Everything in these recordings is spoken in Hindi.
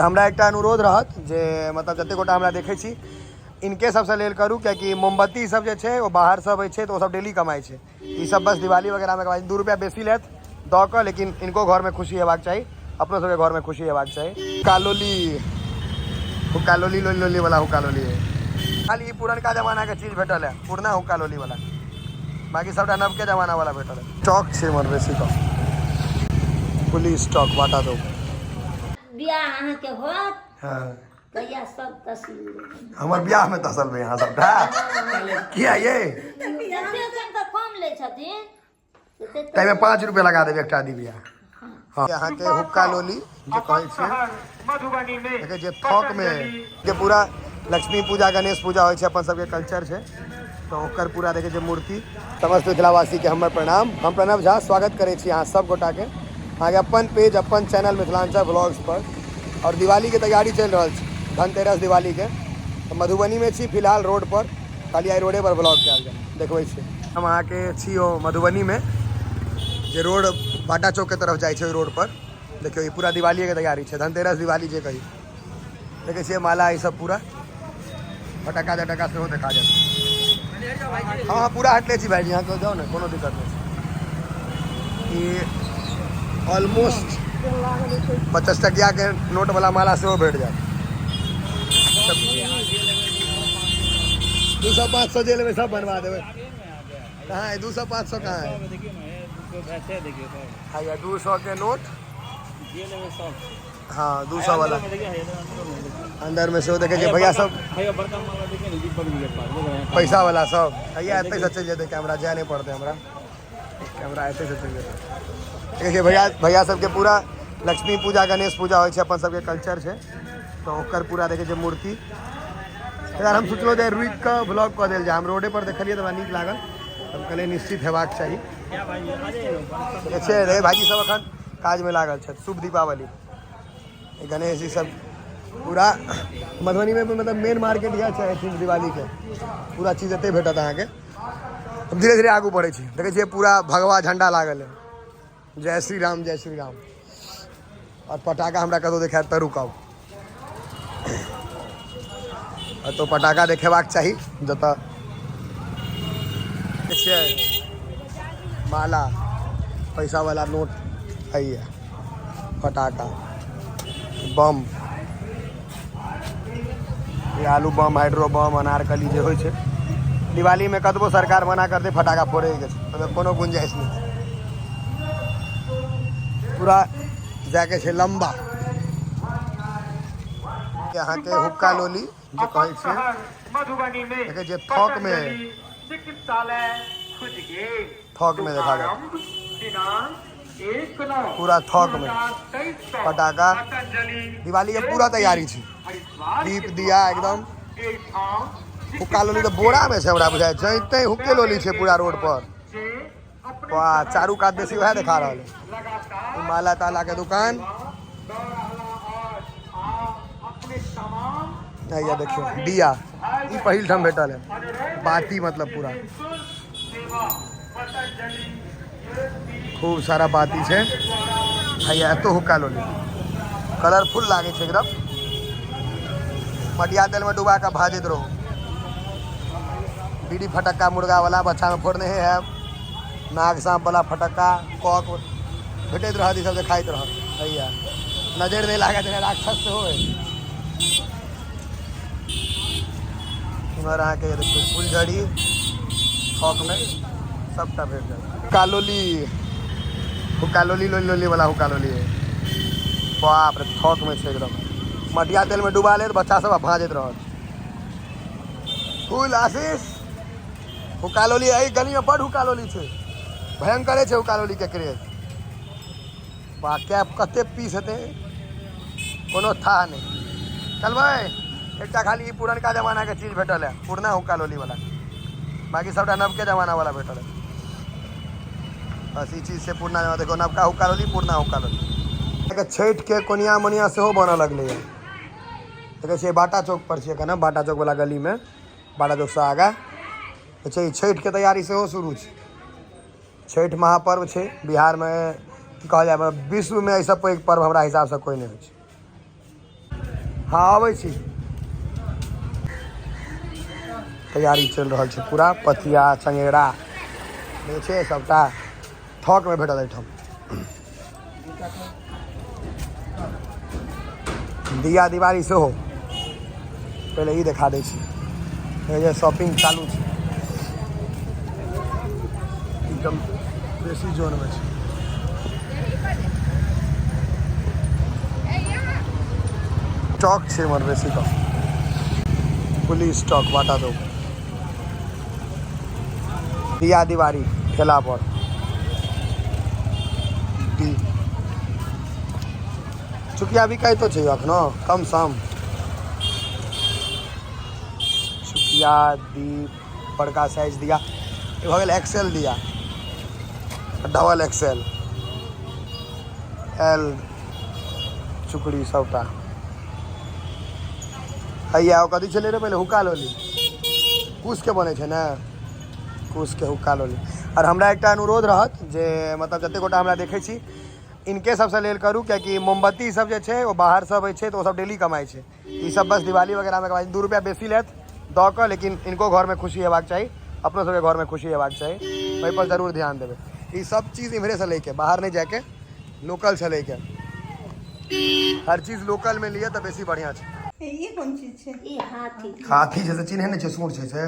हमरा एक अनुरोध रहत जे मतलब जते गोटा हमरा देखे छी इनके सबसे लेल करूँ क्योंकि मोमबत्ती सब जे छै वो बाहर सब है तो सब डेली कमाई छै। ई सब बस दिवाली वगैरह में कमाई 2 रुपया बेसी लेत दऽ कऽ, लेकिन इनको घर में खुशी हेबाक चाहिए, अपनो सबके घर में खुशी हेबाक चाहिए। हुक्का लोली लोली वाला हुक्का लोली है, खाली पुरनका जमाना के चीज भेटल है, पुरना हुक्का लोली वाला, बाकी सबटा नवके जमाना वाला भेटल है। स्टॉक छै मर बेसी तो पुलिस स्टॉक बाटा दो बियाह अहाँ के होत। हां कहिया सब तस्वीर हमर बियाह में तसल में यहाँ सबटा किया ये जते तो कम ले छथिन तै में 5 रुपया लगा देबे एकटा दिबिया। हाँ यहाँ के हुक्का लोली जो कहै छै मधुबनी में देखे जे थोक में के पूरा लक्ष्मी पूजा गणेश पूजा होइ छै, अपन सबके कल्चर छै, तो ओकर पूरा देखे जे मूर्ति। समस्त मिथिलावासी के हमर प्रणाम। हम प्रणव झा स्वागत करे छी अहाँ सब गोटा के आगे अपन पेज अपन चैनल मिथिलांचल ब्लॉग्स पर। और दिवाली के तैयारी चल रहा है, धनतेरस दिवाली के, तो मधुबनी में छी फिलहाल रोड पर, खाली आई रोडे पर ब्लॉग कल जाए देखबै छी। हम अहाँ के छी मधुबनी में जे रोड बाटा चौक के तरफ जाए छै, रोड पर देखियो ये पूरा दिवाली के तैयारी है, धनतेरस दिवाली जे कही देखे छियै माला ये सब पूरा फटका जटका से देखा जाए। हाँ पूरा हटले छी भाईजी, यहाँ जाओ ना कोनो दिक्कत नहीं। ऑलमोस्ट 50 टकिया के नोट वाला माला से भेट जाए। 200-500 जेल में सब बनवा देवे। कहाँ है 200-500 कहाँ है? 200 के नोट हाँ 200 वाला अंदर में से देखे भैया सब पैसा वाला सब भैया ऐसे से चल जाते, कैमरा जाए नहीं पड़ते, हमारा कैमरा ऐसे से चल जाते। देखिए भैया सबके पूरा लक्ष्मी पूजा गणेश पूजा होइ छै, अपन सबके कल्चर छै, तो ओकर पूरा देखे जे मूर्ति। यार हम सोचलो जे रुक के ब्लॉग कऽ देल जाए, हम रोडे पर देखलिए तो नीक लागल, हम कहलिए निश्चित हेबाक चाही। रे भाईजी सब अखन काज में लागल छै। शुभ दीपावली। गणेश जी सब पूरा मधुबनी में मतलब मेन मार्केट यह है दिवाली के, पूरा चीज एते भेटत अहाँ के। हम धीरे धीरे आगू बढ़े छी, देखे छियै पूरा भगवा झंडा लागल है, जय श्री राम जय श्री राम। और पटाखा हमरा कतौ देखायत तऽ रुकाउ, तो पटाखा देखेबाक चाही जतऽ माला पैसा वाला नोट है, पटाखा बम, आलू बम हाइड्रो बम अनारकली जे होइ छै दिवाली में, कतबो सरकार मना कर दे फटाखा फोड़े के कोनो गुंजाइश नहीं, पूरा जाके छै लंबा। यहाँ के हुक्का लोली जो कहै छै मधुबनी में देखे जे थोक में देखा जाए, पूरा थोक में पटाखा दिवाली के पूरा तैयारी छै, दीप दिया एकदम। हुक्का लोली तो बोरा में से हमरा बुझाय जैते हुक्के लोली छै पूरा रोड पर। वाह चारू कात बेसी वह दिखा रहा है, माला ताला के दुकान ये देखियो दिया ई पहिल ठाम भेटल है, बाती मतलब पूरा खूब सारा बाती है। तो हुक्का लोली कलरफुल लागे छै एकदम, मटिया तेल में डुबा के भाजत रहो। बीड़ी फटक्का मुर्गा वाला बच्चा में फोड़ने है, नाग सांप वाला फटक्का कॉक भेटत रहत, ई सब खाइत रहत भैया, नजर नहीं लागत राक्षस से हो। अहाँ के देखिए फुलझड़ी थोक में सबटा भेट जाए। हुक्का लोली लोली वाला हुक्का लोली है, बाप रे थोक में छै एकदम, मटिया तेल में डुबा ले बच्चा सब भाजत रहत। फूल आशीष हुक्का लोली एहि गली में बड़ हुक्का लोली छै, भयंकर छै हुक्का लोली के क्रेज। बा क्या कते पीस हेतै कोनो था नहीं। चलबै एकटा खाली पुरनका जमाना के चीज भेटल है, पुरना हुक्का लोली वाला, बाकी सबटा नवके जमाना वाला भेटल है। बस ई चीज से पुरना जमाना देखो, नवका हुक्का लोली पुरना हुक्का लोली। छठ के कोनिया मोनिया सेहो बनऽ लगलै है, देखे छियै बाटा चौक पर छियै ना, बाटा चौक वाला गली में, बाटा चौक से आगा छठ के तैयारी सेहो शुरू छै। छठ महापर्व छै बिहार में, की कहल जाए विश्व में ऐसा पैघ पर्व हमरा हिसाब से कोई नहीं होइ छै। हाँ आबै छी तैयारी चल रहा है पूरा पथिया चंगेरा छै सबटा थक में भेटल एहिठाम दिया दिवाली से हो पहले ही दिखा दै छी शॉपिंग चालू छै एकदम बेसी जोन में छै स्टॉक छै हमर बेसी का पुलिस स्टॉक बाटा दो दिया दिवाली ठेला पर चुकिया बिकाई तो चाहिए अखनो कम सम चुकिया दीप बड़का साइज दिया भ गेल एक्सेल दिया डबल एक्सेल एल चुकड़ी सबटा हैया कथी छलै रे पहले हुक्का लोली कुश के बने छै ने कुश के हुक्का लोली और हमरा एकटा अनुरोध रहत जे मतलब जते गोटा हमरा देखै छी इनके सबसे लेल करू कियाकि मोमबत्ती सब जे छै वो बाहर से अबै छै तो सब डेली कमाई छै ई सब बस दिवाली वगैरह में कमाई 2 रुपया बेसी लेत दऽ कऽ लेकिन इनको घर में खुशी हेबाक चाही अपनो सबके घर में खुशी हेबाक चाही ओहि पर जरूर ध्यान देबै ई सब चीज़ इम्हरे से लेके बाहर नहीं जाके लोकल से लेके हर चीज़ लोकल में लिए तो बेसी बढ़िया छै ये कौन चीज है? ई हाथी हाथी जैसे चिन्हे नहीं छै सूंड छै से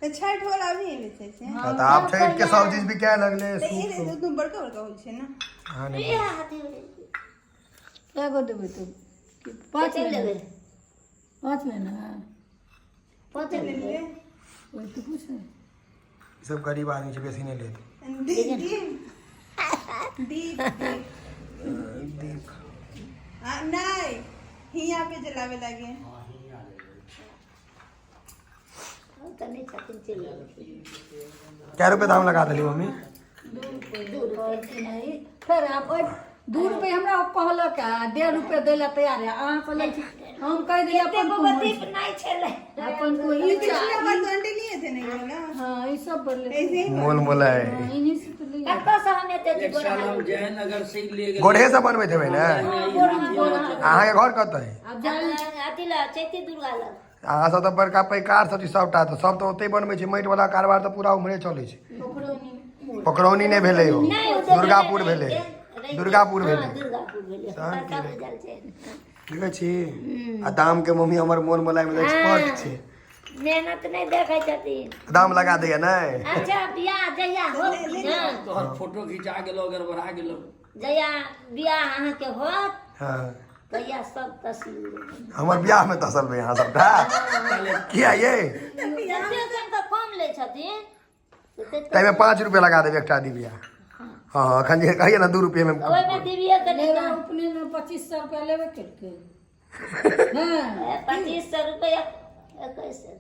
तो छठ वाला भी बेचे छे हाँ, तो आप छठ के सब चीज भी क्या लगले तो ये तो बड़का बड़का होइ छे ना हाँ ई नहीं हाथी एगो देबै तो पाँच लेबै पाँच लेना है पाँच लेबै वही तो पूछ रहे सब गरीब आदमी छै बेसी नहीं लेते दीप दीप दीप नहीं हिया पे जलावे लगे तनी छथिन चल क्या रुपए दाम लगा दिली मम्मी नहीं फिर आप 2 रुपये हमरा कहलक 1.5 रुपये दै ला तैयार है अहाँ कहले छी हम कह दिए अपन को दीप नहीं छले अपन को ई पिछला बार तो अंडे लिए थे नहीं वाला हां ई सब बोले ऐसे ही मोल मोला है इन्हीं से तो ले कत्ता से हम एते एक साल हम जयनगर से लिए गए गोढ़े से बनबे थे ना अहाँ के घर कत है अब जान अतिला चैती दुर्गा लग अहाँ सब तो बड़का पैकार सब सबटा तो सब तो ओते बनबे छै माटि वाला कारबार तो पूरा उम्हरे चलै छै पकड़ोनी पकड़ौनी नहीं भेलै हो दुर्गापुर भेलै दुर्गापुर भेलै दुर्गापुर भेलै शाम बड़का के बुझल छै देखै छी आ दाम के मम्मी हमर मोल मोलाई में एक्सपर्ट छै मेहनत नहीं देखै छथिन दाम लगा दैया नहीं अच्छा बियाह जहिया हो तो हर फोटो खिंचा गेलो गड़बड़ा गेलो जहिया बियाह अहाँ के होत हाँ तहिया सब तस्वीर हमर बियाह में तसल में यहाँ सबटा किया ये जते तो कम ले छथिन ताइमे 5 रुपया लगा देबै एकटा दिबिया हाँ अखन जे कहिए ना 2 रुपये में ओइ में दिबिए के लेवे नहीं अपने में 2500 रुपया लेवे करके हां 2500 रुपया 2100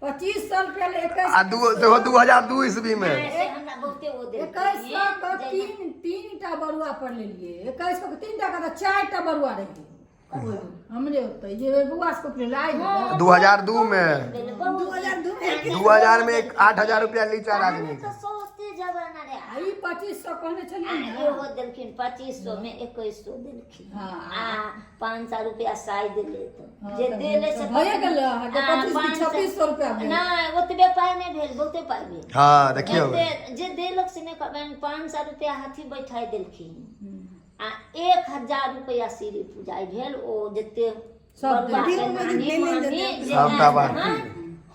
2500 रुपया ले 21 आ 2002 ईस्वी में ऐसे हमरा बहुते वो दे 2100 का तीनटा बरुआ पर ले लिए 2100 का 3टा का 4टा बरुआ रहे हमरे होते ये बुआ को ले लाई 2002 में 2002 में 2000 में 8000 रुपया ली 4 आदमी तो सोचते जमाना रे आई 2500 कहने चलिए आ ना एगो देलखिन 2500 में 2100 देलखिन हाँ। आ 500 रुपया साई देले तो जे देले से भए गेल हटे 2600 रुपया भेल। नहीं ओतबे पाई नहीं भेल बहुते पाई भेल हाँ देखियो जे देलक से ने कहबन 500 रुपया हाथी बैठाई देलखिन आ 1000 रुपया सिरी पूजाई भेल ओ जते सब बरुआ के दिन में नानी लेने मानी देते। जे सबटा बात हाँ,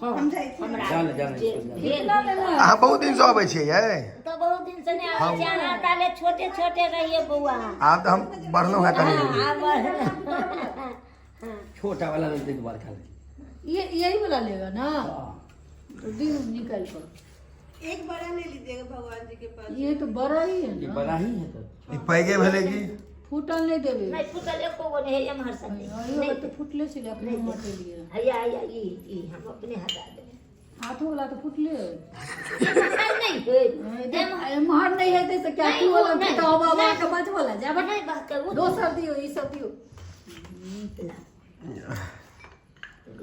हाँ, हम जाइ छी हमरा जाने, जाने, जे जाने। भेल अहाँ बहुत दिन से अबै छियै ये तो बहुत दिन से नहीं आवे जाना ताले छोटे छोटे रहिए बउआ आब तो हम बढ़लहुँ है कनी छोटा वाला नहीं देख बार खाली ये यही वाला लेगा ना तो दिन निकल कर एक बड़ा ले लीजिएगा भगवान जी के पास ये तो बड़ा ही है ये ना बड़ा ही है तो ई पैगे भेलै की फूटल नहीं देवे नहीं फुटल एको गो नहीं है हमर संगे ये तो फुटले से अपने मार के लिए हैया हैया ई हम अपने हटा देबे हाथों वाला तो फुटले नहीं होय मार नहीं है तो क्या नहीं, तू वाला नहीं, तो बाबा नहीं। के बच वाला जा बट नहीं बात करू दोसर दियो ई सब दियो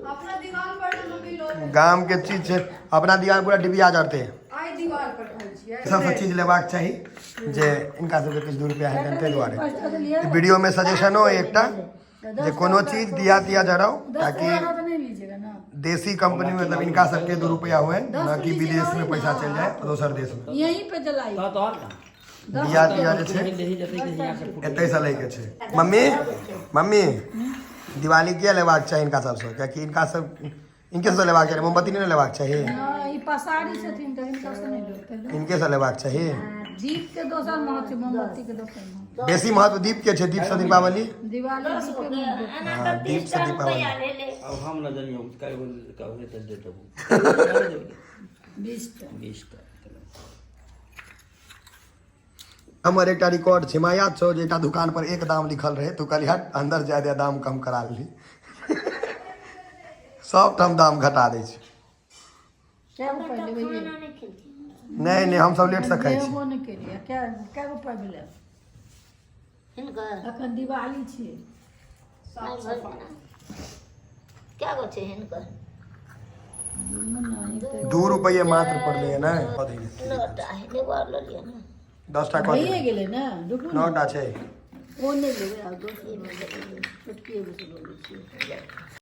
अपना दीवार पर तो भी लोग गाम के चीज छै अपना दीवार पूरा डिबिया जरते आई दीवार पर खाई छियै सब चीज लेबाक चाही जे इनका सबके किछु 2 रुपया है जनते दुआरे पाँच टका तो लिया वीडियो में सजेशनो है एकटा जे कोनो चीज दिया जराओ 10 ताकि वाला तो नहीं लीजिएगा ना। देसी कंपनी में मतलब इनका सबके 2 रुपया हुए न कि विदेश में पैसा चल जाए दोसर देश में यहीं पे जलाई तो और का दिया जे छै यही जते कि यहाँ से फोटो एतै से लैके छै। मम्मी दिवाली किया लेबाक चाही इनका सबसँ कियाकि इनका सब इनके से लेबाक चाही मोमबत्ती नहीं लेबाक चाही हाँ, ई पसारी छथिन तो इनका से नहीं लोग इनके से लेबाक चाही। दीप के दोसर महत्व छै, मोमबत्ती के दोसर महत्व। बेसी महत्व दीप के छै दीप से दीपावली दिवाली 10 दीप हो के गया महत्व। एना हाँ, तो दीप 30 से दीपावली। रुपया ले ले। अब हम न जानियो काय कहले त दे देबो 20 टा 20 टा हमर एकटा रिकॉर्ड छै हमरा याद छौ जे एकटा दुकान पर एक दाम लिखल रहे तू कहली हट अंदर जाय दे दाम कम करा ली सब ठाम दाम घटा दै छै। क्या रुपए लेबै ये? खाना नहीं खेलती नहीं हम सब लेट से खाइ छी। देबो नहीं केलिए क्या क्या रुपए भेलै? हिनकर अखन दिवाली छियै। नहीं भरना क्या गो छै हिनकर 2 रुपये मात्र पड़ले है ना नोटा है एगो और ले लिया ना 10 टा भइए कऽ गेलै ना रुकू ना। 9 टा छै ओ नहीं लेबै आ दोसर में छोटकी एगो से बोलै छियै।